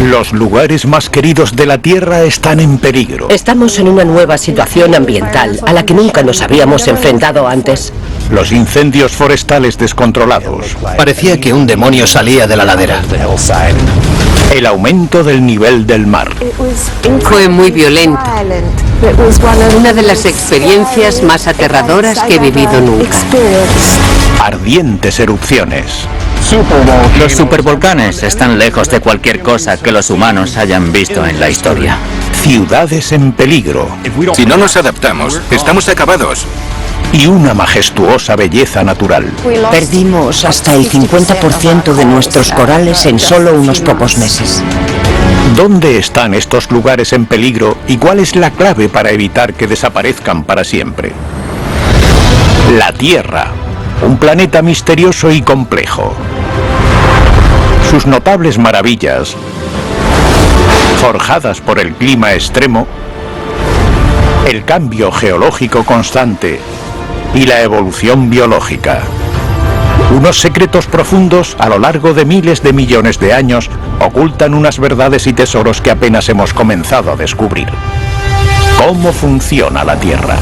Los lugares más queridos de la Tierra están en peligro. Estamos en una nueva situación ambiental a la que nunca nos habíamos enfrentado antes. Los incendios forestales descontrolados. Parecía que un demonio salía de la ladera. El aumento del nivel del mar. Fue muy violento. Una de las experiencias más aterradoras que he vivido nunca. Ardientes erupciones. Los supervolcanes están lejos de cualquier cosa que los humanos hayan visto en la historia. Ciudades en peligro. Si no nos adaptamos, estamos acabados. Y una majestuosa belleza natural. Perdimos hasta el 50% de nuestros corales en solo unos pocos meses. ¿Dónde están estos lugares en peligro y cuál es la clave para evitar que desaparezcan para siempre? La Tierra, un planeta misterioso y complejo. Sus notables maravillas, forjadas por el clima extremo, el cambio geológico constante y la evolución biológica. Unos secretos profundos a lo largo de miles de millones de años ocultan unas verdades y tesoros que apenas hemos comenzado a descubrir. ¿Cómo funciona la Tierra?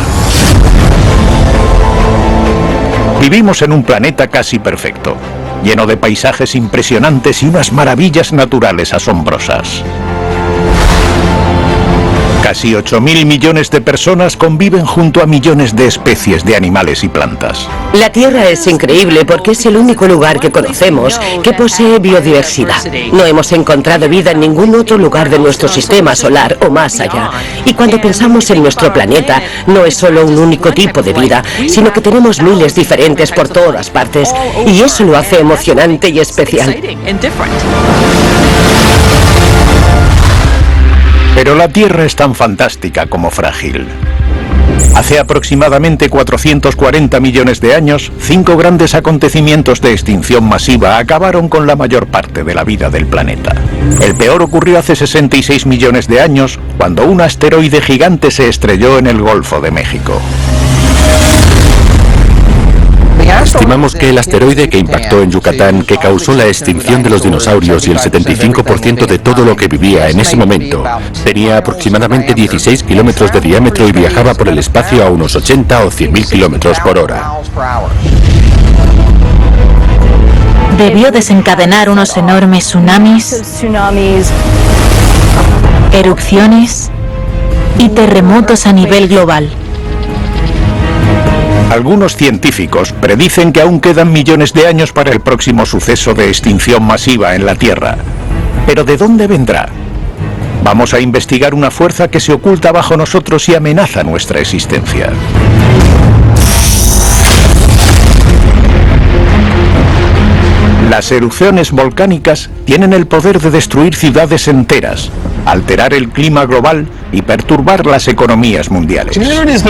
Vivimos en un planeta casi perfecto, lleno de paisajes impresionantes y unas maravillas naturales asombrosas. Casi 8.000 millones de personas conviven junto a millones de especies de animales y plantas. La Tierra es increíble porque es el único lugar que conocemos que posee biodiversidad. No hemos encontrado vida en ningún otro lugar de nuestro sistema solar o más allá. Y cuando pensamos en nuestro planeta, no es solo un único tipo de vida, sino que tenemos miles diferentes por todas partes. Y eso lo hace emocionante y especial. Pero la Tierra es tan fantástica como frágil. Hace aproximadamente 440 millones de años, 5 grandes acontecimientos de extinción masiva acabaron con la mayor parte de la vida del planeta. El peor ocurrió hace 66 millones de años, cuando un asteroide gigante se estrelló en el Golfo de México. Estimamos que el asteroide que impactó en Yucatán, que causó la extinción de los dinosaurios y el 75% de todo lo que vivía en ese momento, tenía aproximadamente 16 kilómetros de diámetro y viajaba por el espacio a unos 80 o 100.000 kilómetros por hora. Debió desencadenar unos enormes tsunamis, erupciones y terremotos a nivel global. Algunos científicos predicen que aún quedan millones de años para el próximo suceso de extinción masiva en la Tierra. ¿Pero de dónde vendrá? Vamos a investigar una fuerza que se oculta bajo nosotros y amenaza nuestra existencia. Las erupciones volcánicas tienen el poder de destruir ciudades enteras, alterar el clima global y perturbar las economías mundiales.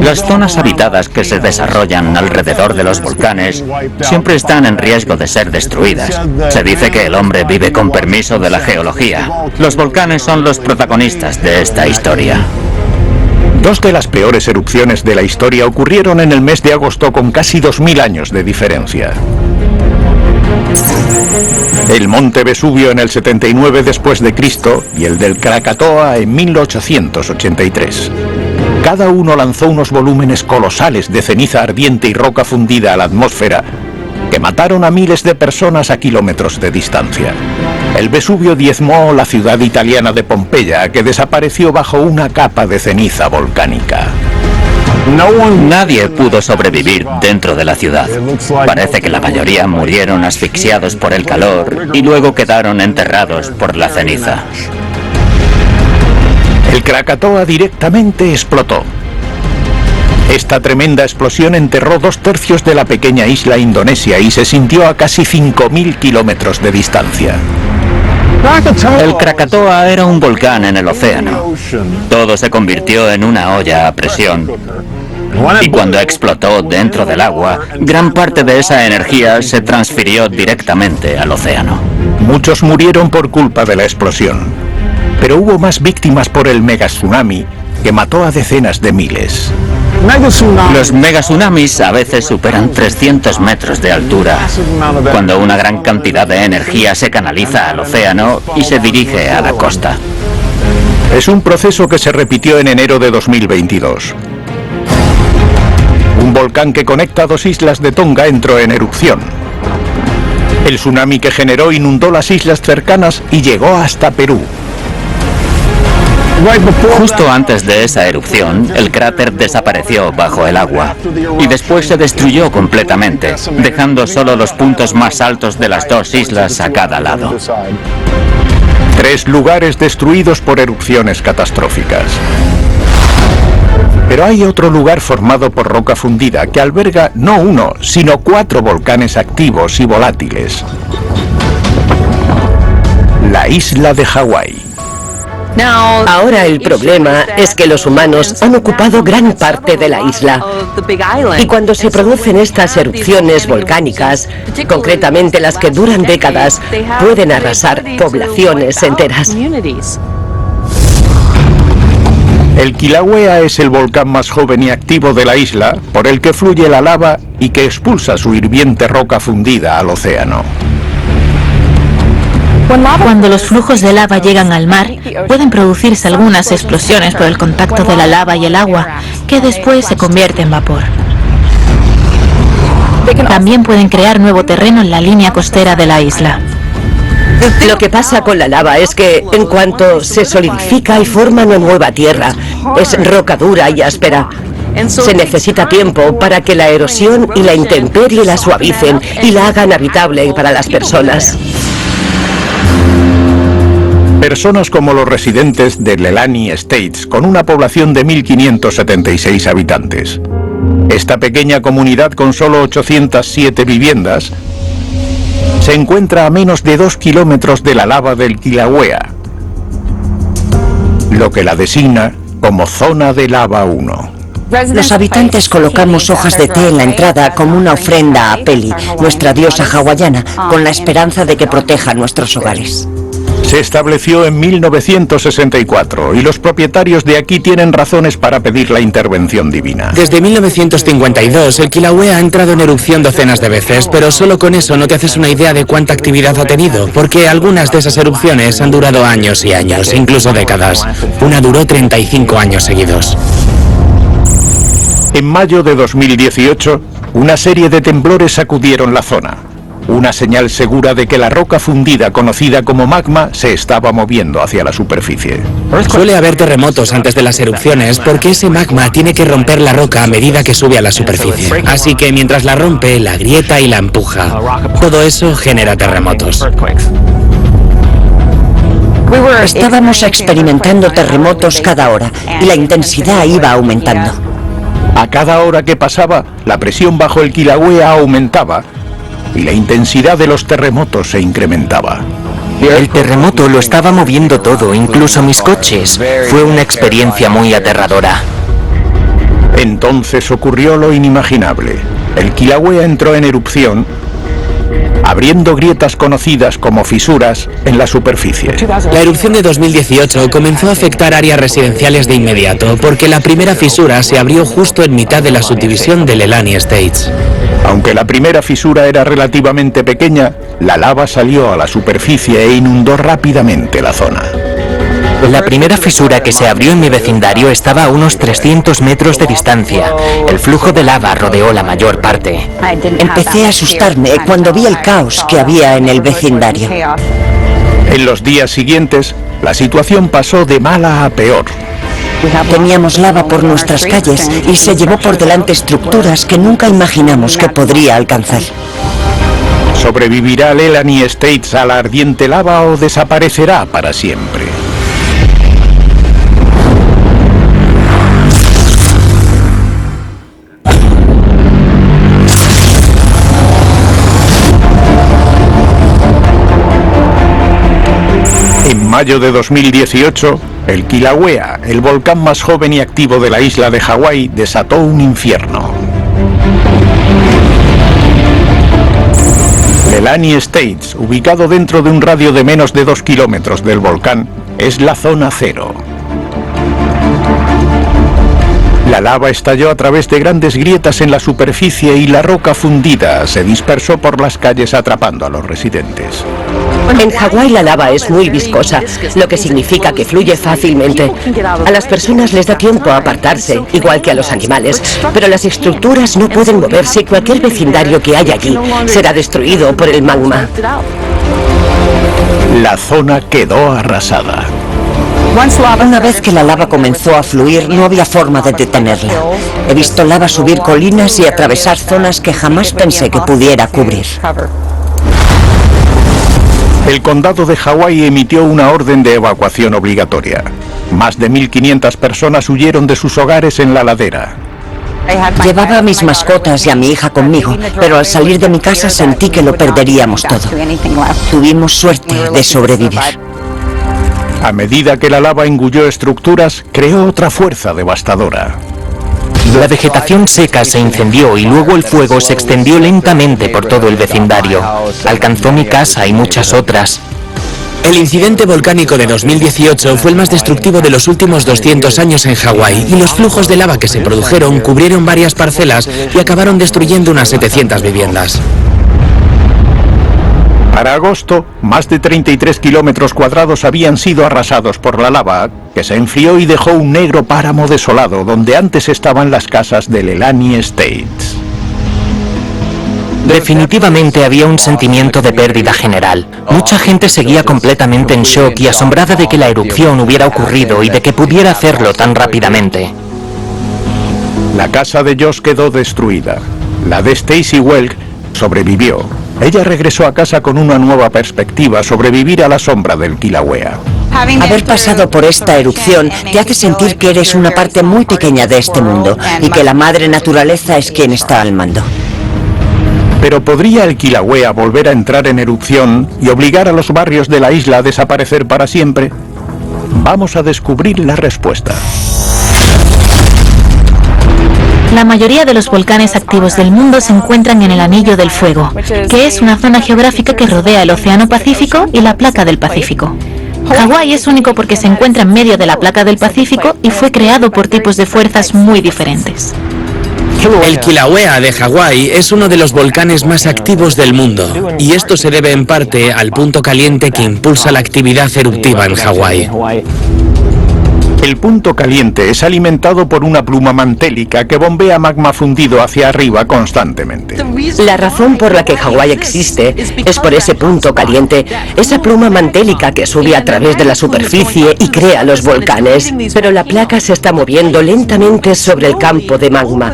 Las zonas habitadas que se desarrollan alrededor de los volcanes siempre están en riesgo de ser destruidas. Se dice que el hombre vive con permiso de la geología. Los volcanes son los protagonistas de esta historia. Dos de las peores erupciones de la historia ocurrieron en el mes de agosto con casi 2000 años de diferencia. El monte Vesubio en el 79 después de Cristo y el del Krakatoa en 1883. Cada uno lanzó unos volúmenes colosales de ceniza ardiente y roca fundida a la atmósfera que mataron a miles de personas a kilómetros de distancia. El Vesubio diezmó la ciudad italiana de Pompeya, que desapareció bajo una capa de ceniza volcánica. Nadie pudo sobrevivir dentro de la ciudad. Parece que la mayoría murieron asfixiados por el calor y luego quedaron enterrados por la ceniza. El Krakatoa directamente explotó. Esta tremenda explosión enterró 2/3 de la pequeña isla Indonesia y se sintió a casi 5.000 kilómetros de distancia. El Krakatoa era un volcán en el océano. Todo se convirtió en una olla a presión. Y cuando explotó dentro del agua, gran parte de esa energía se transfirió directamente al océano. Muchos murieron por culpa de la explosión. Pero hubo más víctimas por el megatsunami que mató a decenas de miles. Los megatsunamis a veces superan 300 metros de altura, cuando una gran cantidad de energía se canaliza al océano y se dirige a la costa. Es un proceso que se repitió en enero de 2022. Un volcán que conecta dos islas de Tonga entró en erupción. El tsunami que generó inundó las islas cercanas y llegó hasta Perú. Justo antes de esa erupción, el cráter desapareció bajo el agua y después se destruyó completamente, dejando solo los puntos más altos de las dos islas a cada lado. 3 lugares destruidos por erupciones catastróficas. Pero hay otro lugar formado por roca fundida que alberga no uno, sino 4 volcanes activos y volátiles. La isla de Hawái. Ahora el problema es que los humanos han ocupado gran parte de la isla. Y cuando se producen estas erupciones volcánicas, concretamente las que duran décadas, pueden arrasar poblaciones enteras. El Kilauea es el volcán más joven y activo de la isla, por el que fluye la lava y que expulsa su hirviente roca fundida al océano. Cuando los flujos de lava llegan al mar, pueden producirse algunas explosiones por el contacto de la lava y el agua, que después se convierte en vapor. También pueden crear nuevo terreno en la línea costera de la isla. Lo que pasa con la lava es que en cuanto se solidifica y forma una nueva tierra, es roca dura y áspera. Se necesita tiempo para que la erosión y la intemperie la suavicen y la hagan habitable para las personas. Personas como los residentes de Leilani Estates, con una población de 1.576 habitantes. Esta pequeña comunidad con solo 807 viviendas se encuentra a menos de 2 kilómetros de la lava del Kilauea, lo que la designa como Zona de Lava 1. Los habitantes colocamos hojas de té en la entrada como una ofrenda a Peli, nuestra diosa hawaiana, con la esperanza de que proteja nuestros hogares. Se estableció en 1964 y los propietarios de aquí tienen razones para pedir la intervención divina. Desde 1952 el Kilauea ha entrado en erupción docenas de veces, pero solo con eso no te haces una idea de cuánta actividad ha tenido, porque algunas de esas erupciones han durado años y años, incluso décadas. Una duró 35 años seguidos. En mayo de 2018, una serie de temblores sacudieron la zona. Una señal segura de que la roca fundida conocida como magma se estaba moviendo hacia la superficie. Suele haber terremotos antes de las erupciones porque ese magma tiene que romper la roca a medida que sube a la superficie. Así que mientras la rompe, la grieta y la empuja. Todo eso genera terremotos. Estábamos experimentando terremotos cada hora y la intensidad iba aumentando. A cada hora que pasaba, la presión bajo el Kilauea aumentaba y la intensidad de los terremotos se incrementaba. El terremoto lo estaba moviendo todo, incluso mis coches. Fue una experiencia muy aterradora. Entonces ocurrió lo inimaginable. El Kilauea entró en erupción, abriendo grietas conocidas como fisuras en la superficie. La erupción de 2018 comenzó a afectar áreas residenciales de inmediato, porque la primera fisura se abrió justo en mitad de la subdivisión de Leilani Estates. Aunque la primera fisura era relativamente pequeña, la lava salió a la superficie e inundó rápidamente la zona. La primera fisura que se abrió en mi vecindario estaba a unos 300 metros de distancia. El flujo de lava rodeó la mayor parte. Empecé a asustarme cuando vi el caos que había en el vecindario. En los días siguientes, la situación pasó de mala a peor. Teníamos lava por nuestras calles y se llevó por delante estructuras que nunca imaginamos que podría alcanzar. ¿Sobrevivirá Leilani Estates a la ardiente lava o desaparecerá para siempre? En mayo de 2018, el Kilauea, el volcán más joven y activo de la isla de Hawái, desató un infierno. Leilani Estates, ubicado dentro de un radio de menos de 2 kilómetros del volcán, es la zona cero. La lava estalló a través de grandes grietas en la superficie y la roca fundida se dispersó por las calles atrapando a los residentes. En Hawái la lava es muy viscosa, lo que significa que fluye fácilmente. A las personas les da tiempo a apartarse, igual que a los animales, pero las estructuras no pueden moverse y cualquier vecindario que haya allí será destruido por el magma. La zona quedó arrasada. Una vez que la lava comenzó a fluir, no había forma de detenerla. He visto lava subir colinas y atravesar zonas que jamás pensé que pudiera cubrir. El condado de Hawái emitió una orden de evacuación obligatoria. Más de 1.500 personas huyeron de sus hogares en la ladera. Llevaba a mis mascotas y a mi hija conmigo, pero al salir de mi casa sentí que lo perderíamos todo. Tuvimos suerte de sobrevivir. A medida que la lava engulló estructuras, creó otra fuerza devastadora. La vegetación seca se incendió y luego el fuego se extendió lentamente por todo el vecindario. Alcanzó mi casa y muchas otras. El incidente volcánico de 2018 fue el más destructivo de los últimos 200 años en Hawái y los flujos de lava que se produjeron cubrieron varias parcelas y acabaron destruyendo unas 700 viviendas. Para agosto, más de 33 kilómetros cuadrados habían sido arrasados por la lava, que se enfrió y dejó un negro páramo desolado donde antes estaban las casas de Leilani Estates. Definitivamente había un sentimiento de pérdida general. Mucha gente seguía completamente en shock y asombrada de que la erupción hubiera ocurrido y de que pudiera hacerlo tan rápidamente. La casa de Josh quedó destruida. La de Stacy Welk sobrevivió. Ella regresó a casa con una nueva perspectiva sobre vivir a la sombra del Kilauea. Haber pasado por esta erupción te hace sentir que eres una parte muy pequeña de este mundo y que la madre naturaleza es quien está al mando. Pero ¿podría el Kilauea volver a entrar en erupción y obligar a los barrios de la isla a desaparecer para siempre? Vamos a descubrir la respuesta. La mayoría de los volcanes activos del mundo se encuentran en el Anillo del Fuego, que es una zona geográfica que rodea el Océano Pacífico y la placa del Pacífico. Hawái es único porque se encuentra en medio de la placa del Pacífico y fue creado por tipos de fuerzas muy diferentes. El Kilauea de Hawái es uno de los volcanes más activos del mundo, y esto se debe en parte al punto caliente que impulsa la actividad eruptiva en Hawái. El punto caliente es alimentado por una pluma mantélica que bombea magma fundido hacia arriba constantemente. La razón por la que Hawái existe es por ese punto caliente, esa pluma mantélica que sube a través de la superficie y crea los volcanes. Pero la placa se está moviendo lentamente sobre el campo de magma.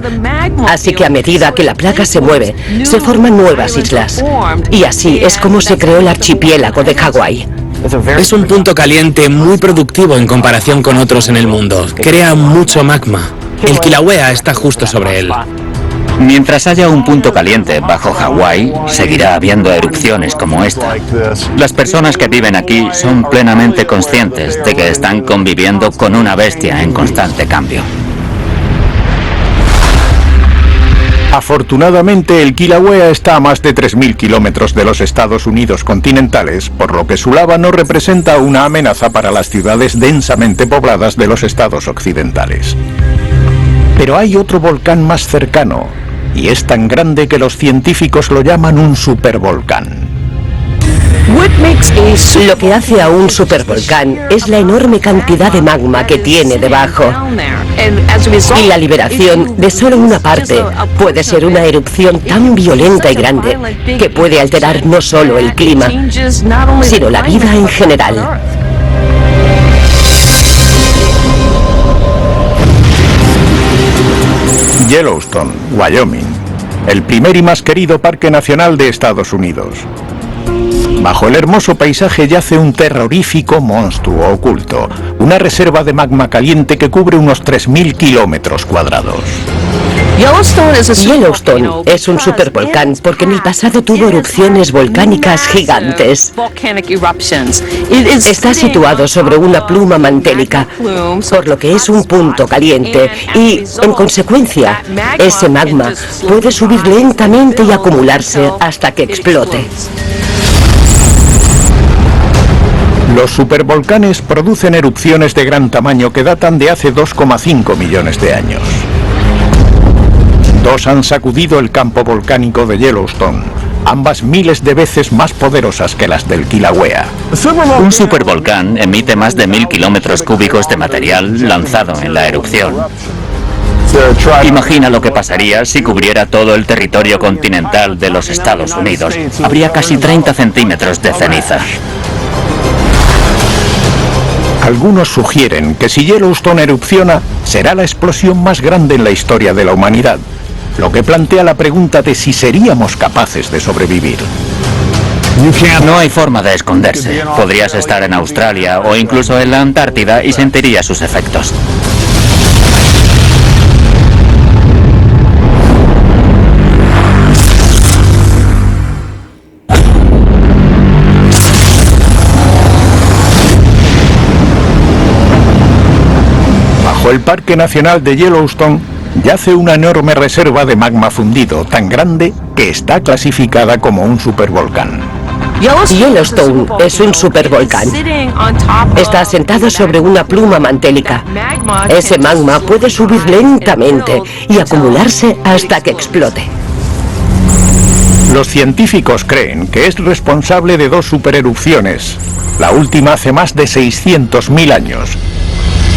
Así que a medida que la placa se mueve, se forman nuevas islas. Y así es como se creó el archipiélago de Hawái. Es un punto caliente muy productivo en comparación con otros en el mundo. Crea mucho magma. El Kilauea está justo sobre él. Mientras haya un punto caliente bajo Hawái, seguirá habiendo erupciones como esta. Las personas que viven aquí son plenamente conscientes de que están conviviendo con una bestia en constante cambio. Afortunadamente, el Kilauea está a más de 3.000 kilómetros de los Estados Unidos continentales, por lo que su lava no representa una amenaza para las ciudades densamente pobladas de los estados occidentales. Pero hay otro volcán más cercano, y es tan grande que los científicos lo llaman un supervolcán. Lo que hace a un supervolcán es la enorme cantidad de magma que tiene debajo. Y la liberación de solo una parte puede ser una erupción tan violenta y grande que puede alterar no solo el clima, sino la vida en general. Yellowstone, Wyoming, el primer y más querido parque nacional de Estados Unidos. Bajo el hermoso paisaje yace un terrorífico monstruo oculto, una reserva de magma caliente que cubre unos 3.000 kilómetros cuadrados. Yellowstone es un supervolcán porque en el pasado tuvo erupciones volcánicas gigantes. Está situado sobre una pluma mantélica, por lo que es un punto caliente y, en consecuencia, ese magma puede subir lentamente y acumularse hasta que explote. Los supervolcanes producen erupciones de gran tamaño que datan de hace 2,5 millones de años. Dos han sacudido el campo volcánico de Yellowstone, ambas miles de veces más poderosas que las del Kilauea. Un supervolcán emite más de 1000 kilómetros cúbicos de material lanzado en la erupción. Imagina lo que pasaría si cubriera todo el territorio continental de los Estados Unidos. Habría casi 30 centímetros de ceniza. Algunos sugieren que si Yellowstone erupciona, será la explosión más grande en la historia de la humanidad, lo que plantea la pregunta de si seríamos capaces de sobrevivir. No hay forma de esconderse. Podrías estar en Australia o incluso en la Antártida y sentirías sus efectos. Bajo el Parque Nacional de Yellowstone yace una enorme reserva de magma fundido, tan grande que está clasificada como un supervolcán. Yellowstone es un supervolcán. Está asentado sobre una pluma mantélica. Ese magma puede subir lentamente y acumularse hasta que explote. Los científicos creen que es responsable de dos supererupciones, la última hace más de 600.000 años.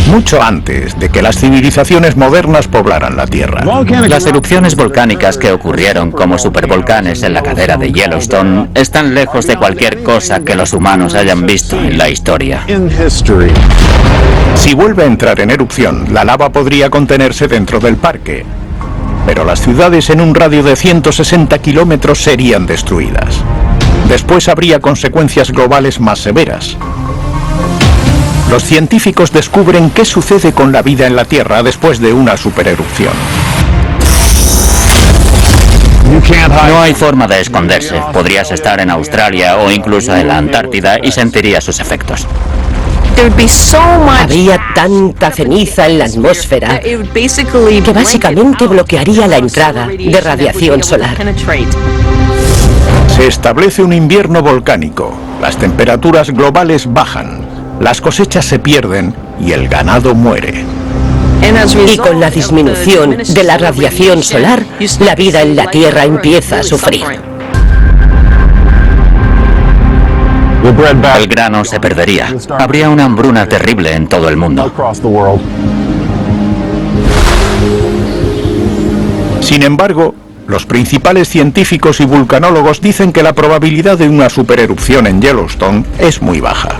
Mucho antes de que las civilizaciones modernas poblaran la Tierra. Las erupciones volcánicas que ocurrieron como supervolcanes en la cadera de Yellowstone están lejos de cualquier cosa que los humanos hayan visto en la historia. Si vuelve a entrar en erupción, la lava podría contenerse dentro del parque, pero las ciudades en un radio de 160 kilómetros serían destruidas. Después habría consecuencias globales más severas. Los científicos descubren qué sucede con la vida en la Tierra después de una supererupción. No hay forma de esconderse. Podrías estar en Australia o incluso en la Antártida y sentirías sus efectos. Habría tanta ceniza en la atmósfera que básicamente bloquearía la entrada de radiación solar. Se establece un invierno volcánico. Las temperaturas globales bajan. Las cosechas se pierden y el ganado muere. Y con la disminución de la radiación solar, la vida en la Tierra empieza a sufrir. El grano se perdería. Habría una hambruna terrible en todo el mundo. Sin embargo, los principales científicos y vulcanólogos dicen que la probabilidad de una supererupción en Yellowstone es muy baja.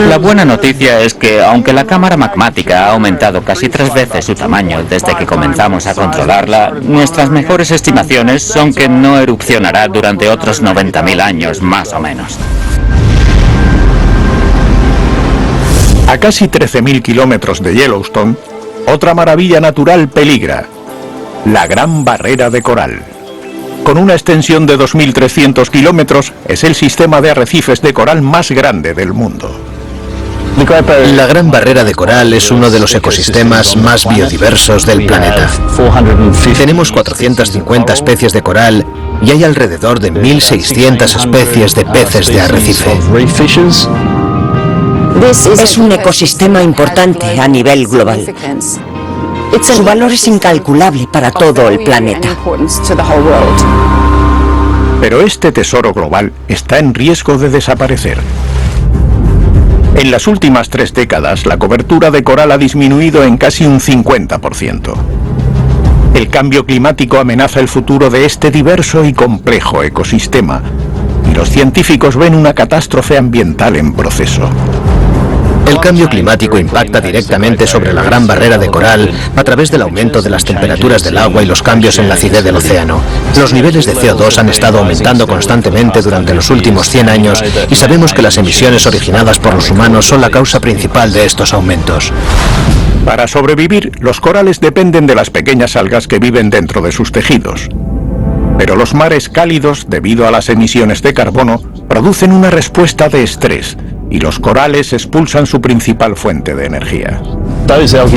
La buena noticia es que, aunque la cámara magmática ha aumentado casi 3 veces su tamaño desde que comenzamos a controlarla, nuestras mejores estimaciones son que no erupcionará durante otros 90.000 años, más o menos. A casi 13.000 kilómetros de Yellowstone, otra maravilla natural peligra: la Gran Barrera de Coral. Con una extensión de 2.300 kilómetros, es el sistema de arrecifes de coral más grande del mundo. La Gran Barrera de Coral es uno de los ecosistemas más biodiversos del planeta. Tenemos 450 especies de coral y hay alrededor de 1.600 especies de peces de arrecife. Es un ecosistema importante a nivel global. Su valor es incalculable para todo el planeta. Pero este tesoro global está en riesgo de desaparecer. En las últimas 3 décadas, la cobertura de coral ha disminuido en casi un 50%. El cambio climático amenaza el futuro de este diverso y complejo ecosistema, y los científicos ven una catástrofe ambiental en proceso. El cambio climático impacta directamente sobre la Gran Barrera de Coral a través del aumento de las temperaturas del agua y los cambios en la acidez del océano. Los niveles de CO2 han estado aumentando constantemente durante los últimos 100 años y sabemos que las emisiones originadas por los humanos son la causa principal de estos aumentos. Para sobrevivir, los corales dependen de las pequeñas algas que viven dentro de sus tejidos. Pero los mares cálidos, debido a las emisiones de carbono, producen una respuesta de estrés, y los corales expulsan su principal fuente de energía.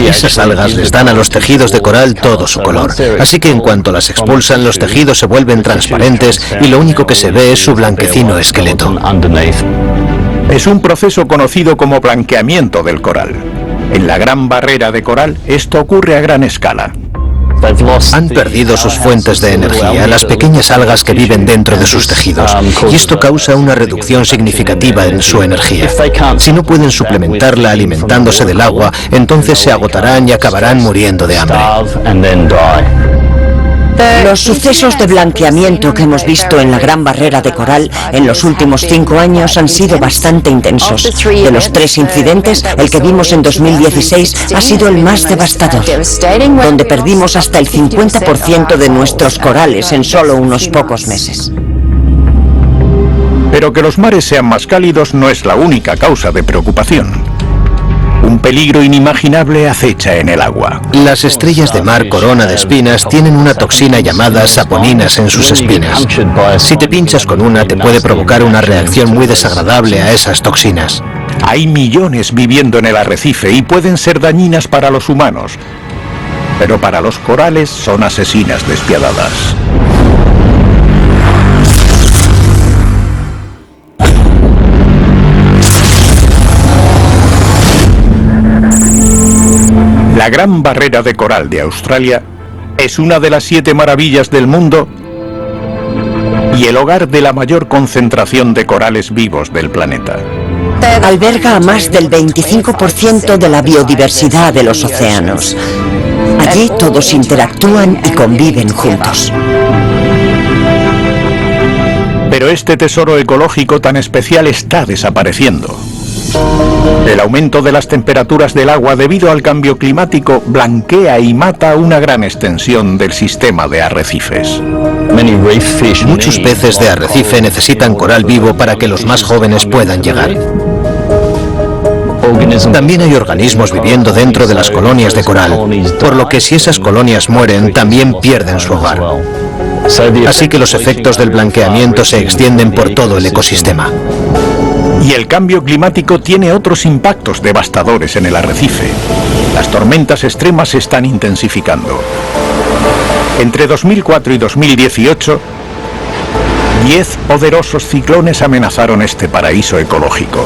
Esas algas les dan a los tejidos de coral todo su color, así que en cuanto las expulsan, los tejidos se vuelven transparentes y lo único que se ve es su blanquecino esqueleto. Es un proceso conocido como blanqueamiento del coral. En la Gran Barrera de Coral, esto ocurre a gran escala. Han perdido sus fuentes de energía, las pequeñas algas que viven dentro de sus tejidos, y esto causa una reducción significativa en su energía. Si no pueden suplementarla alimentándose del agua, entonces se agotarán y acabarán muriendo de hambre. Los sucesos de blanqueamiento que hemos visto en la Gran Barrera de Coral en los últimos 5 años han sido bastante intensos. De los 3 incidentes, el que vimos en 2016 ha sido el más devastador, donde perdimos hasta el 50% de nuestros corales en solo unos pocos meses. Pero que los mares sean más cálidos no es la única causa de preocupación. Un peligro inimaginable acecha en el agua. Las estrellas de mar corona de espinas tienen una toxina llamada saponinas en sus espinas. Si te pinchas con una, te puede provocar una reacción muy desagradable a esas toxinas. Hay millones viviendo en el arrecife y pueden ser dañinas para los humanos, pero para los corales son asesinas despiadadas. La Gran Barrera de Coral de Australia es una de las 7 maravillas del mundo y el hogar de la mayor concentración de corales vivos del planeta. Alberga a más del 25% de la biodiversidad de los océanos. Allí todos interactúan y conviven juntos. Pero este tesoro ecológico tan especial está desapareciendo. El aumento de las temperaturas del agua debido al cambio climático blanquea y mata una gran extensión del sistema de arrecifes. Muchos peces de arrecife necesitan coral vivo para que los más jóvenes puedan llegar. También hay organismos viviendo dentro de las colonias de coral, por lo que si esas colonias mueren, también pierden su hogar. Así que los efectos del blanqueamiento se extienden por todo el ecosistema. Y el cambio climático tiene otros impactos devastadores en el arrecife. Las tormentas extremas se están intensificando. Entre 2004 y 2018, 10 poderosos ciclones amenazaron este paraíso ecológico.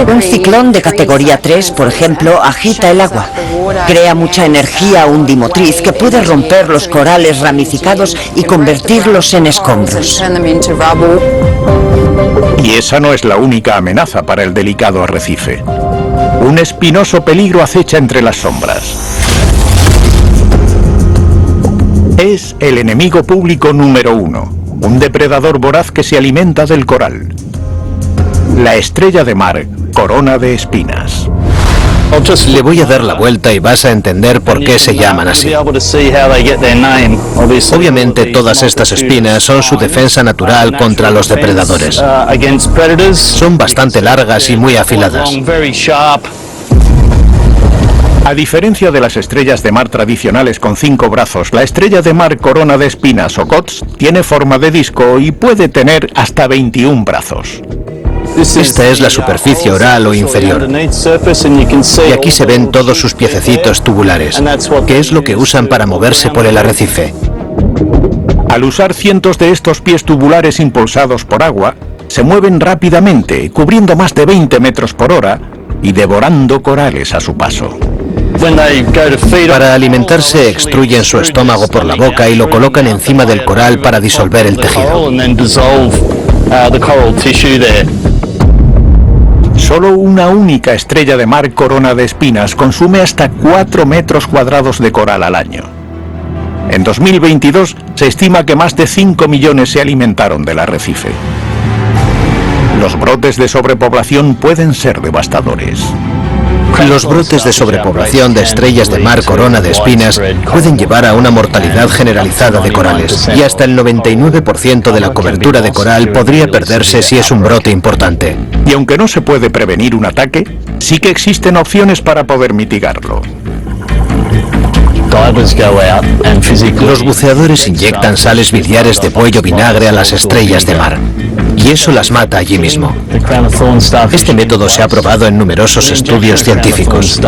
Un ciclón de categoría 3, por ejemplo, agita el agua. Crea mucha energía undimotriz que puede romper los corales ramificados y convertirlos en escombros. Y esa no es la única amenaza para el delicado arrecife. Un espinoso peligro acecha entre las sombras. Es el enemigo público número 1, un depredador voraz que se alimenta del coral. La estrella de mar, corona de espinas. Le voy a dar la vuelta y vas a entender por qué se llaman así. Obviamente todas estas espinas son su defensa natural contra los depredadores. Son bastante largas y muy afiladas. A diferencia de las estrellas de mar tradicionales con 5 brazos, la estrella de mar corona de espinas o COTS tiene forma de disco y puede tener hasta 21 brazos. Esta es la superficie oral o inferior. Y aquí se ven todos sus piececitos tubulares, que es lo que usan para moverse por el arrecife. Al usar cientos de estos pies tubulares impulsados por agua, se mueven rápidamente, cubriendo más de 20 metros por hora y devorando corales a su paso. Para alimentarse, extruyen su estómago por la boca y lo colocan encima del coral para disolver el tejido. Solo una única estrella de mar corona de espinas consume hasta 4 metros cuadrados de coral al año. En 2022 se estima que más de 5 millones se alimentaron del arrecife. Los brotes de sobrepoblación pueden ser devastadores. Los brotes de sobrepoblación de estrellas de mar corona de espinas pueden llevar a una mortalidad generalizada de corales, y hasta el 99% de la cobertura de coral podría perderse si es un brote importante. Y aunque no se puede prevenir un ataque, sí que existen opciones para poder mitigarlo. Los buceadores inyectan sales biliares de buey o vinagre a las estrellas de mar, y eso las mata allí mismo. Este método se ha probado en numerosos estudios científicos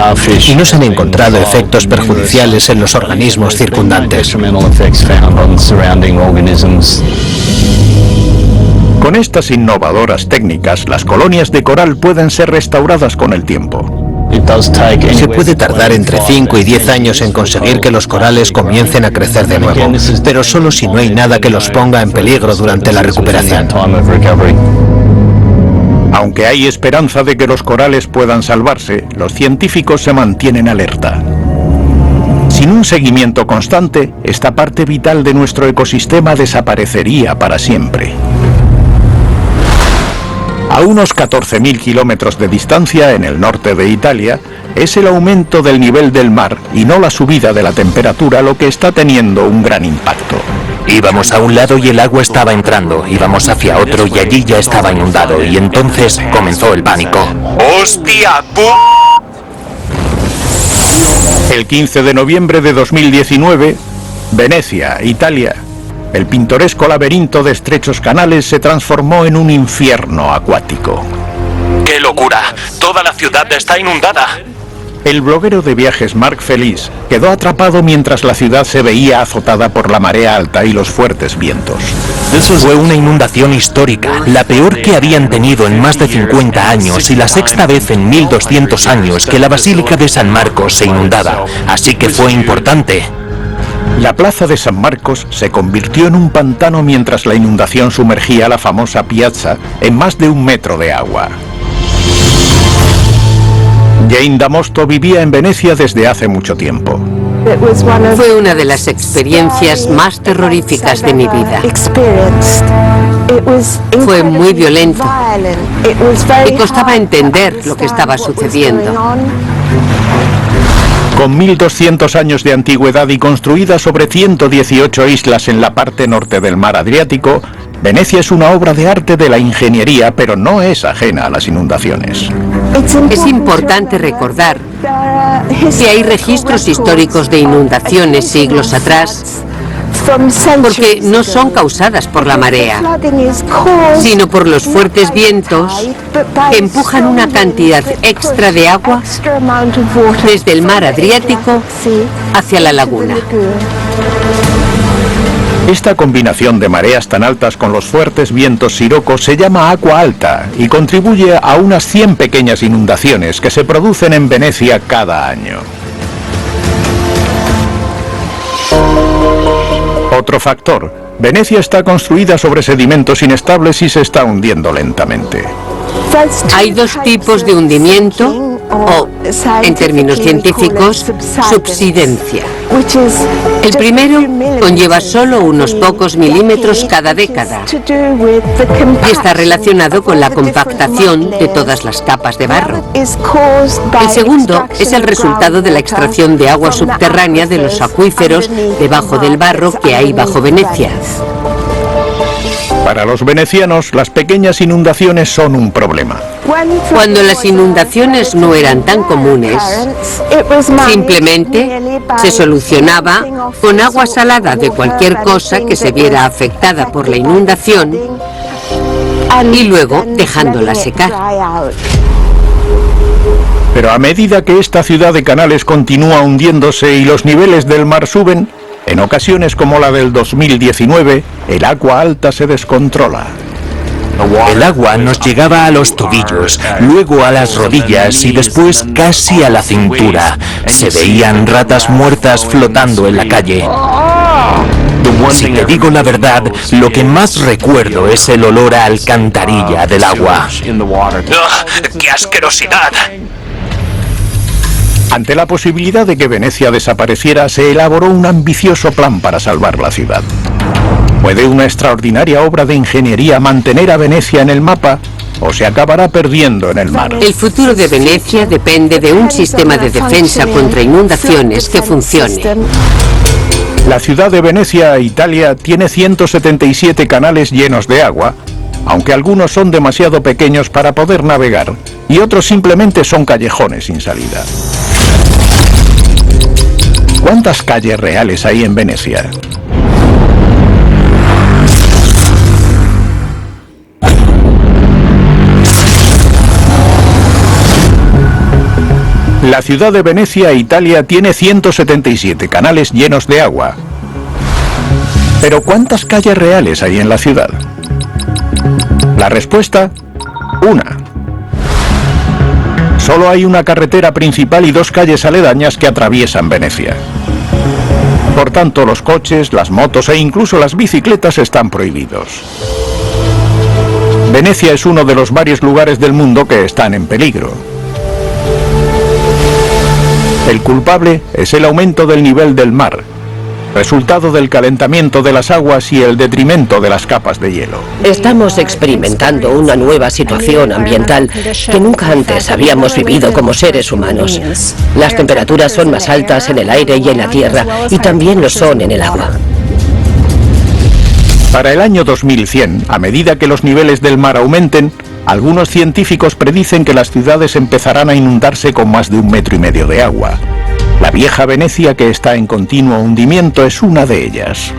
y no se han encontrado efectos perjudiciales en los organismos circundantes. Con estas innovadoras técnicas, las colonias de coral pueden ser restauradas con el tiempo. Se puede tardar entre 5 y 10 años en conseguir que los corales comiencen a crecer de nuevo, pero solo si no hay nada que los ponga en peligro durante la recuperación. Aunque hay esperanza de que los corales puedan salvarse, los científicos se mantienen alerta. Sin un seguimiento constante, esta parte vital de nuestro ecosistema desaparecería para siempre. A unos 14.000 kilómetros de distancia, en el norte de Italia, es el aumento del nivel del mar y no la subida de la temperatura lo que está teniendo un gran impacto. Íbamos a un lado y el agua estaba entrando, íbamos hacia otro y allí ya estaba inundado, y entonces comenzó el pánico. ¡Hostia! El 15 de noviembre de 2019, Venecia, Italia, el pintoresco laberinto de estrechos canales se transformó en un infierno acuático. ¡Qué locura! ¡Toda la ciudad está inundada! El bloguero de viajes Mark Feliz quedó atrapado mientras la ciudad se veía azotada por la marea alta y los fuertes vientos. Fue una inundación histórica, la peor que habían tenido en más de 50 años y la sexta vez en 1200 años que la Basílica de San Marcos se inundaba, así que fue importante. La plaza de San Marcos se convirtió en un pantano mientras la inundación sumergía la famosa piazza en más de 1 metro de agua. Jane Damosto vivía en Venecia desde hace mucho tiempo. Fue una de las experiencias más terroríficas de mi vida. Fue muy violento y costaba entender lo que estaba sucediendo. Con 1.200 años de antigüedad y construida sobre 118 islas en la parte norte del mar Adriático, Venecia es una obra de arte de la ingeniería, pero no es ajena a las inundaciones. Es importante recordar que hay registros históricos de inundaciones siglos atrás, porque no son causadas por la marea, sino por los fuertes vientos que empujan una cantidad extra de agua desde el mar Adriático hacia la laguna. Esta combinación de mareas tan altas con los fuertes vientos sirocos se llama agua alta y contribuye a unas 100 pequeñas inundaciones que se producen en Venecia cada año. Otro factor: Venecia está construida sobre sedimentos inestables y se está hundiendo lentamente. Hay 2 tipos de hundimiento, o, en términos científicos, subsidencia. El primero conlleva solo unos pocos milímetros cada década y está relacionado con la compactación de todas las capas de barro. El segundo es el resultado de la extracción de agua subterránea de los acuíferos debajo del barro que hay bajo Venecia. Para los venecianos, las pequeñas inundaciones son un problema. Cuando las inundaciones no eran tan comunes, simplemente se solucionaba con agua salada de cualquier cosa que se viera afectada por la inundación y luego dejándola secar. Pero a medida que esta ciudad de canales continúa hundiéndose y los niveles del mar suben, en ocasiones como la del 2019, el agua alta se descontrola. El agua nos llegaba a los tobillos, luego a las rodillas y después casi a la cintura. Se veían ratas muertas flotando en la calle. Si te digo la verdad, lo que más recuerdo es el olor a alcantarilla del agua. ¡Qué asquerosidad! Ante la posibilidad de que Venecia desapareciera, se elaboró un ambicioso plan para salvar la ciudad. ¿Puede una extraordinaria obra de ingeniería mantener a Venecia en el mapa o se acabará perdiendo en el mar? El futuro de Venecia depende de un sistema de defensa contra inundaciones que funcione. La ciudad de Venecia, Italia, tiene 177 canales llenos de agua, aunque algunos son demasiado pequeños para poder navegar y otros simplemente son callejones sin salida. ¿Cuántas calles reales hay en Venecia? La ciudad de Venecia, Italia, tiene 177 canales llenos de agua. Pero ¿cuántas calles reales hay en la ciudad? La respuesta: una. Solo hay una carretera principal y 2 calles aledañas que atraviesan Venecia. Por tanto, los coches, las motos e incluso las bicicletas están prohibidos. Venecia es uno de los varios lugares del mundo que están en peligro. El culpable es el aumento del nivel del mar, resultado del calentamiento de las aguas y el detrimento de las capas de hielo. Estamos experimentando una nueva situación ambiental que nunca antes habíamos vivido como seres humanos. Las temperaturas son más altas en el aire y en la tierra, y también lo son en el agua. Para el año 2100, a medida que los niveles del mar aumenten, algunos científicos predicen que las ciudades empezarán a inundarse con más de 1,5 metros de agua. La vieja Venecia, que está en continuo hundimiento, es una de ellas.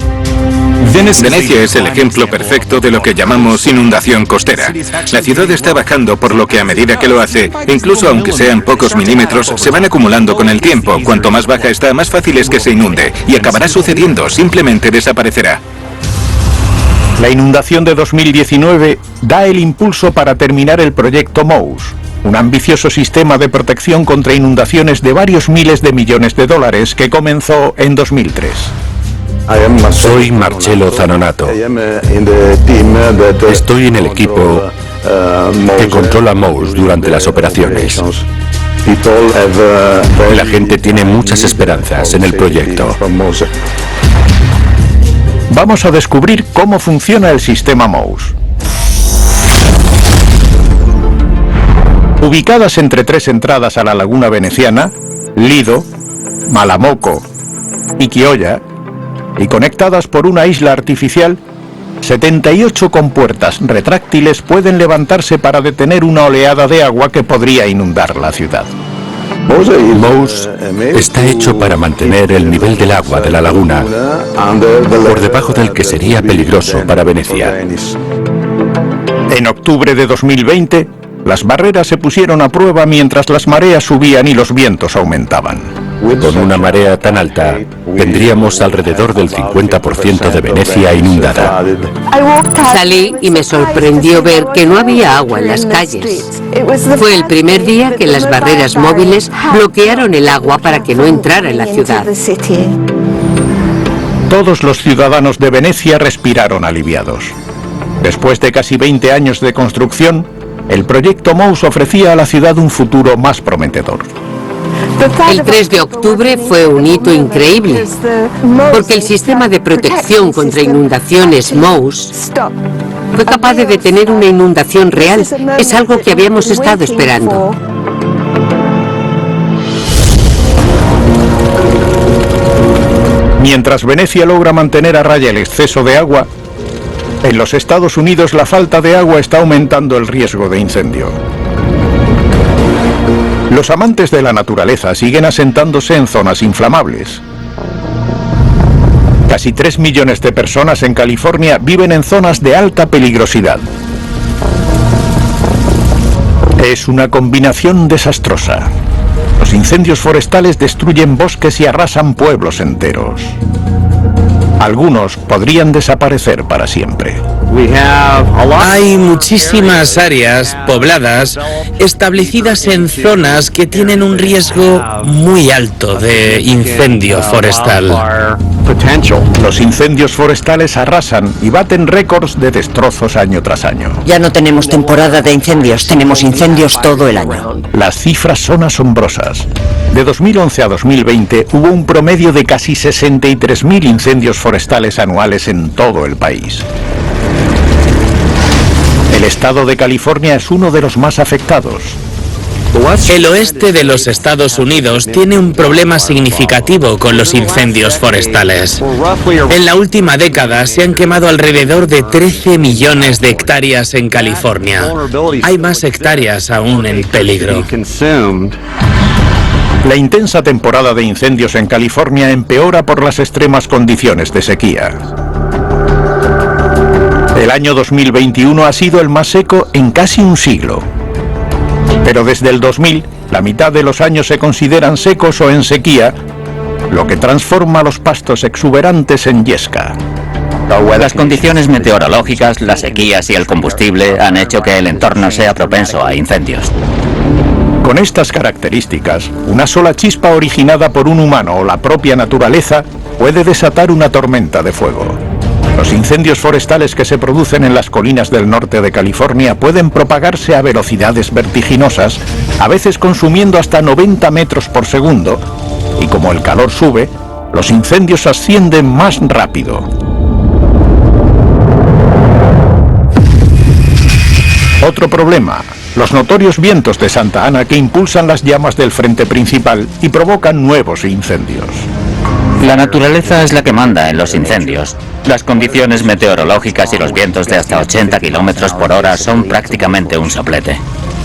Venecia es el ejemplo perfecto de lo que llamamos inundación costera. La ciudad está bajando, por lo que a medida que lo hace, incluso aunque sean pocos milímetros, se van acumulando con el tiempo. Cuanto más baja está, más fácil es que se inunde. Y acabará sucediendo, simplemente desaparecerá. La inundación de 2019 da el impulso para terminar el proyecto MOUSE, un ambicioso sistema de protección contra inundaciones de varios miles de millones de dólares que comenzó en 2003. Soy Marcello Zanonato. Estoy en el equipo que controla MOUSE durante las operaciones. La gente tiene muchas esperanzas en el proyecto. Vamos a descubrir cómo funciona el sistema MOUSE. Ubicadas entre 3 entradas a la laguna veneciana, Lido, Malamocco y Chioggia, y conectadas por una isla artificial, 78 compuertas retráctiles pueden levantarse para detener una oleada de agua que podría inundar la ciudad. MOUSE está hecho para mantener el nivel del agua de la laguna por debajo del que sería peligroso para Venecia. En octubre de 2020, las barreras se pusieron a prueba mientras las mareas subían y los vientos aumentaban. Con una marea tan alta, tendríamos alrededor del 50% de Venecia inundada. Salí y me sorprendió ver que no había agua en las calles. Fue el primer día que las barreras móviles bloquearon el agua para que no entrara en la ciudad. Todos los ciudadanos de Venecia respiraron aliviados. Después de casi 20 años de construcción, el proyecto MOUSE ofrecía a la ciudad un futuro más prometedor. El 3 de octubre fue un hito increíble, porque el sistema de protección contra inundaciones MOUSE fue capaz de detener una inundación real. Es algo que habíamos estado esperando. Mientras Venecia logra mantener a raya el exceso de agua, en los Estados Unidos la falta de agua está aumentando el riesgo de incendio. Los amantes de la naturaleza siguen asentándose en zonas inflamables. Casi 3 millones de personas en California viven en zonas de alta peligrosidad. Es una combinación desastrosa. Los incendios forestales destruyen bosques y arrasan pueblos enteros. Algunos podrían desaparecer para siempre. Hay muchísimas áreas pobladas establecidas en zonas que tienen un riesgo muy alto de incendio forestal. Los incendios forestales arrasan y baten récords de destrozos año tras año. Ya no tenemos temporada de incendios, tenemos incendios todo el año. Las cifras son asombrosas. De 2011 a 2020 hubo un promedio de casi 63.000 incendios forestales anuales en todo el país. El estado de California es uno de los más afectados. El oeste de los Estados Unidos tiene un problema significativo con los incendios forestales. En la última década se han quemado alrededor de 13 millones de hectáreas en California. Hay más hectáreas aún en peligro. La intensa temporada de incendios en California empeora por las extremas condiciones de sequía. El año 2021 ha sido el más seco en casi un siglo. Pero desde el 2000, la mitad de los años se consideran secos o en sequía, lo que transforma los pastos exuberantes en yesca. Las condiciones meteorológicas, las sequías y el combustible han hecho que el entorno sea propenso a incendios. Con estas características, una sola chispa originada por un humano o la propia naturaleza puede desatar una tormenta de fuego. Los incendios forestales que se producen en las colinas del norte de California pueden propagarse a velocidades vertiginosas, a veces consumiendo hasta 90 metros por segundo, y como el calor sube, los incendios ascienden más rápido. Otro problema: los notorios vientos de Santa Ana que impulsan las llamas del frente principal y provocan nuevos incendios. La naturaleza es la que manda en los incendios. Las condiciones meteorológicas y los vientos de hasta 80 kilómetros por hora son prácticamente un soplete.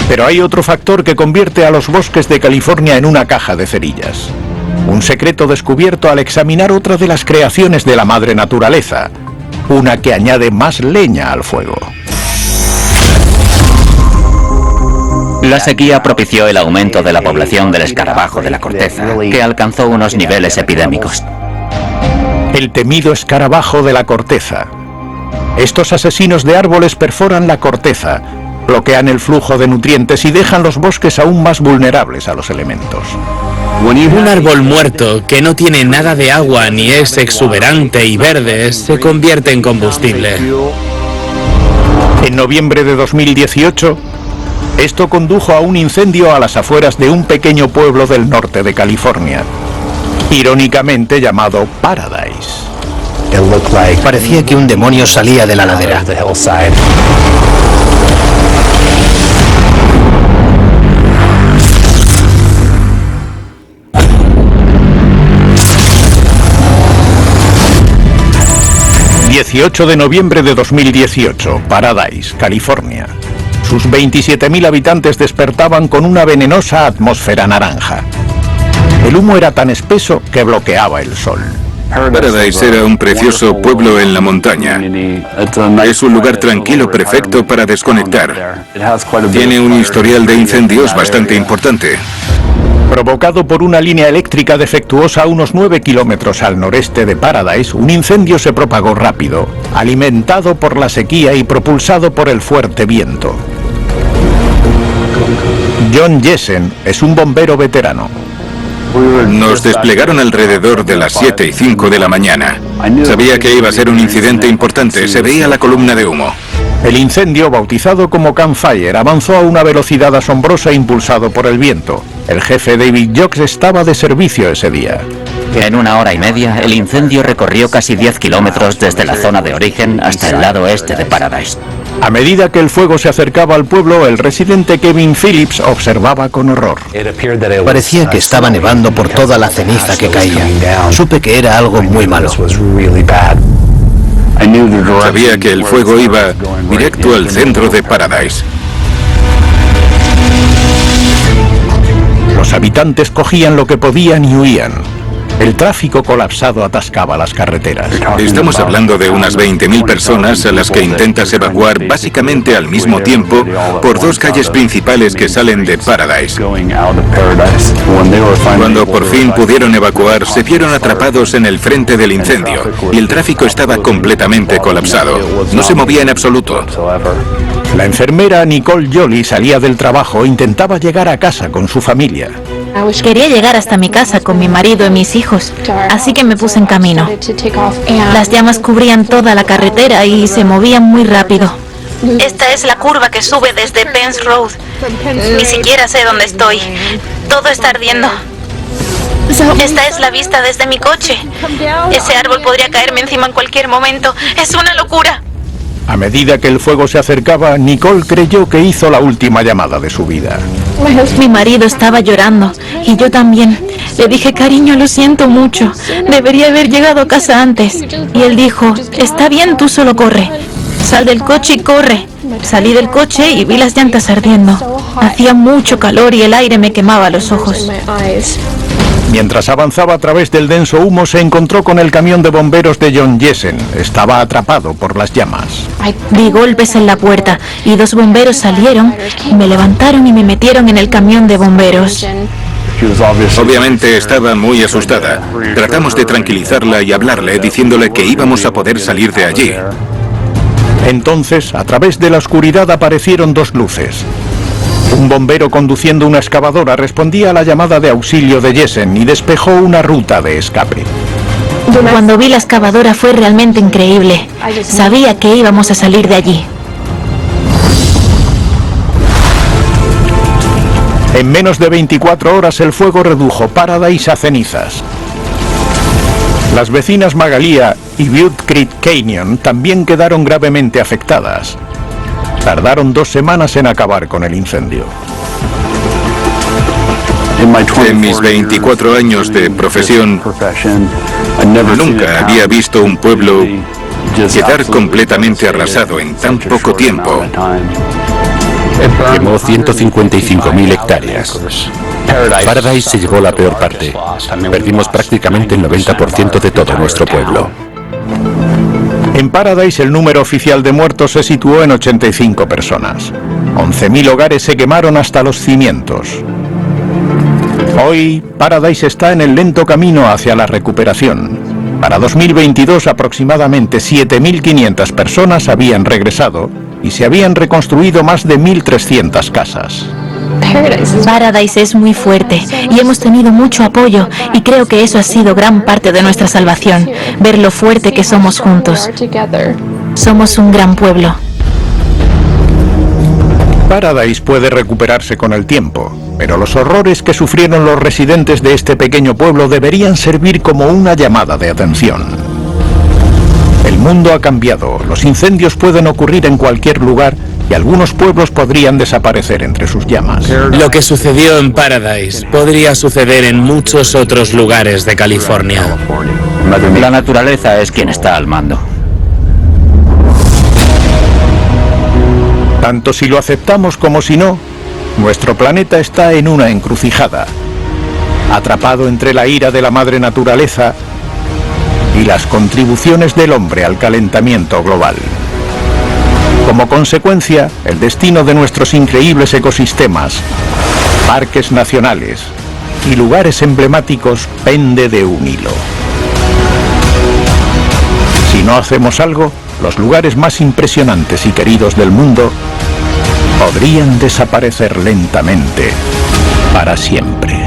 Pero hay otro factor que convierte a los bosques de California en una caja de cerillas. Un secreto descubierto al examinar otra de las creaciones de la madre naturaleza, una que añade más leña al fuego. La sequía propició el aumento de la población del escarabajo de la corteza, que alcanzó unos niveles epidémicos. El temido escarabajo de la corteza. Estos asesinos de árboles perforan la corteza, bloquean el flujo de nutrientes y dejan los bosques aún más vulnerables a los elementos. Un árbol muerto que no tiene nada de agua ni es exuberante y verde se convierte en combustible. En noviembre de 2018, esto condujo a un incendio a las afueras de un pequeño pueblo del norte de California, irónicamente llamado Paradise. Parecía que un demonio salía de la ladera. ...18 de noviembre de 2018, Paradise, California. Sus 27.000 habitantes despertaban con una venenosa atmósfera naranja. El humo era tan espeso que bloqueaba el sol. Paradise era un precioso pueblo en la montaña. Es un lugar tranquilo perfecto para desconectar. Tiene un historial de incendios bastante importante. Provocado por una línea eléctrica defectuosa a unos 9 kilómetros al noreste de Paradise, un incendio se propagó rápido, alimentado por la sequía y propulsado por el fuerte viento. John Jessen es un bombero veterano. Nos desplegaron alrededor de las 7:05 de la mañana. Sabía que iba a ser un incidente importante, se veía la columna de humo. El incendio, bautizado como Campfire, avanzó a una velocidad asombrosa impulsado por el viento. El jefe David Jocks estaba de servicio ese día. En 1 hora y media, el incendio recorrió casi 10 kilómetros desde la zona de origen hasta el lado este de Paradise. A medida que el fuego se acercaba al pueblo, el residente Kevin Phillips observaba con horror. Parecía que estaba nevando por toda la ceniza que caía. Supe que era algo muy malo. Sabía que el fuego iba directo al centro de Paradise. Los habitantes cogían lo que podían y huían. El tráfico colapsado atascaba las carreteras. Estamos hablando de unas 20.000 personas a las que intentas evacuar básicamente al mismo tiempo por 2 calles principales que salen de Paradise. Cuando por fin pudieron evacuar, se vieron atrapados en el frente del incendio y el tráfico estaba completamente colapsado. No se movía en absoluto. La enfermera Nicole Jolie salía del trabajo e intentaba llegar a casa con su familia. Quería llegar hasta mi casa con mi marido y mis hijos, así que me puse en camino. Las llamas cubrían toda la carretera y se movían muy rápido. Esta es la curva que sube desde Pence Road. Ni siquiera sé dónde estoy. Todo está ardiendo. Esta es la vista desde mi coche. Ese árbol podría caerme encima en cualquier momento. Es una locura. A medida que el fuego se acercaba, Nicole creyó que hizo la última llamada de su vida. Mi marido estaba llorando y yo también. Le dije, cariño, lo siento mucho. Debería haber llegado a casa antes. Y él dijo, está bien, tú solo corre. Sal del coche y corre. Salí del coche y vi las llantas ardiendo. Hacía mucho calor y el aire me quemaba los ojos. Mientras avanzaba a través del denso humo, se encontró con el camión de bomberos de John Jessen. Estaba atrapado por las llamas. Di golpes en la puerta y 2 bomberos salieron y me levantaron y me metieron en el camión de bomberos. Obviamente estaba muy asustada. Tratamos de tranquilizarla y hablarle, diciéndole que íbamos a poder salir de allí. Entonces, a través de la oscuridad aparecieron 2 luces. Un bombero conduciendo una excavadora respondía a la llamada de auxilio de Jessen y despejó una ruta de escape. Cuando vi la excavadora fue realmente increíble. Sabía que íbamos a salir de allí. En menos de 24 horas el fuego redujo Paradise a cenizas. Las vecinas Magalia y Butte Creek Canyon también quedaron gravemente afectadas. Tardaron 2 semanas en acabar con el incendio. En mis 24 años de profesión, nunca había visto un pueblo quedar completamente arrasado en tan poco tiempo. Quemó 155.000 hectáreas. Paradise se llevó la peor parte. Perdimos prácticamente el 90% de todo nuestro pueblo. En Paradise el número oficial de muertos se situó en 85 personas. 11.000 hogares se quemaron hasta los cimientos. Hoy, Paradise está en el lento camino hacia la recuperación. Para 2022 aproximadamente 7.500 personas habían regresado y se habían reconstruido más de 1.300 casas. Paradise es muy fuerte y hemos tenido mucho apoyo y creo que eso ha sido gran parte de nuestra salvación, ver lo fuerte que somos juntos. Somos un gran pueblo. Paradise puede recuperarse con el tiempo, pero los horrores que sufrieron los residentes de este pequeño pueblo deberían servir como una llamada de atención. El mundo ha cambiado, los incendios pueden ocurrir en cualquier lugar y algunos pueblos podrían desaparecer entre sus llamas. Lo que sucedió en Paradise podría suceder en muchos otros lugares de California. La naturaleza es quien está al mando. Tanto si lo aceptamos como si no, nuestro planeta está en una encrucijada, atrapado entre la ira de la madre naturaleza y las contribuciones del hombre al calentamiento global. Como consecuencia, el destino de nuestros increíbles ecosistemas, parques nacionales y lugares emblemáticos pende de un hilo. Si no hacemos algo, los lugares más impresionantes y queridos del mundo podrían desaparecer lentamente para siempre.